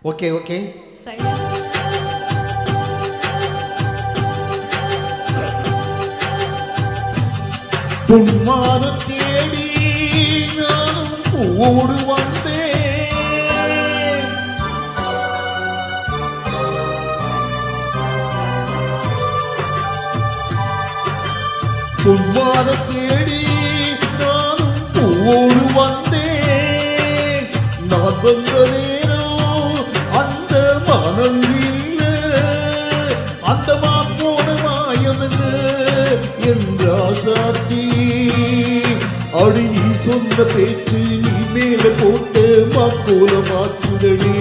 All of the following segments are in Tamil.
Okay okay. பொன்மான தேடி நானும் பூவோடு வந்தேன், பொன்மான தேடி நானும் பூவோடு வந்தேன். நான் வந்த நேரம் அந்த மனங்கு இல்ல, அந்த போன மாயம் என்ன என்றாசாத்தி. அடி நீ சொன்ன பேச்சு நீ மேல போட்ட மாக்கோல மாற்றுதடி.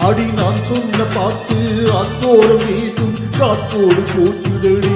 அடி நான் சொன்ன பாட்டு அத்தோரம் வீசும் காத்தோடு போற்றுதடி.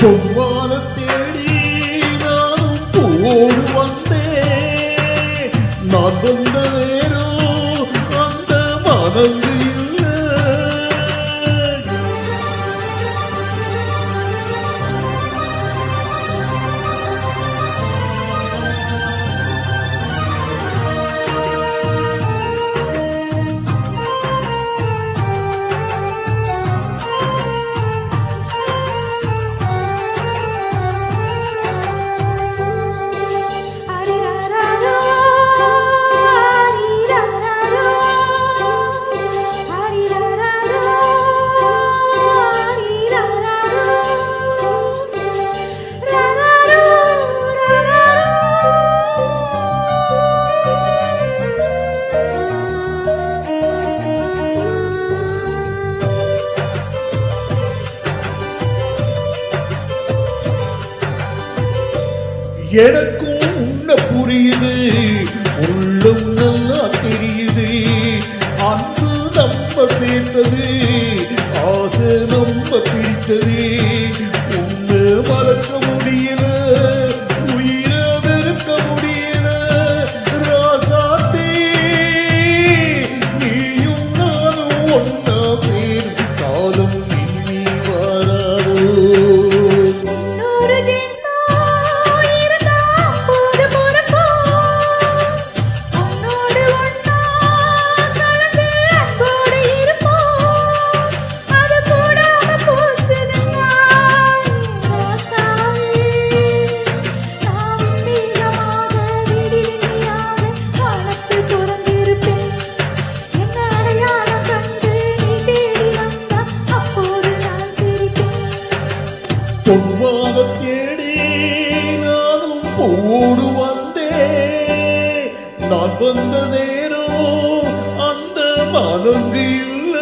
பொம்மான தேடி நானும் பூவோடு வந்தேன், நான் வந்த நேரம் அந்த மனங்கு இல்ல. எனக்கும் உன்ன புரியுது, உள்ளம் நல்லா தெரியுது. அன்பு நம்ம சேர்த்தது, ஆசை நம்ம பிரித்தது. உன்னை மறக்க முடியல, உயிரை வெறுக்க முடியல. ராசாத்தே நீயும் நானும் ஒன்னா சேரும் காலம் இனி வராதோ. பொன்மான தேடி நானும் பூவோடு வந்தேன், நான் வந்த நேரம் அந்த மனங்கு இல்ல.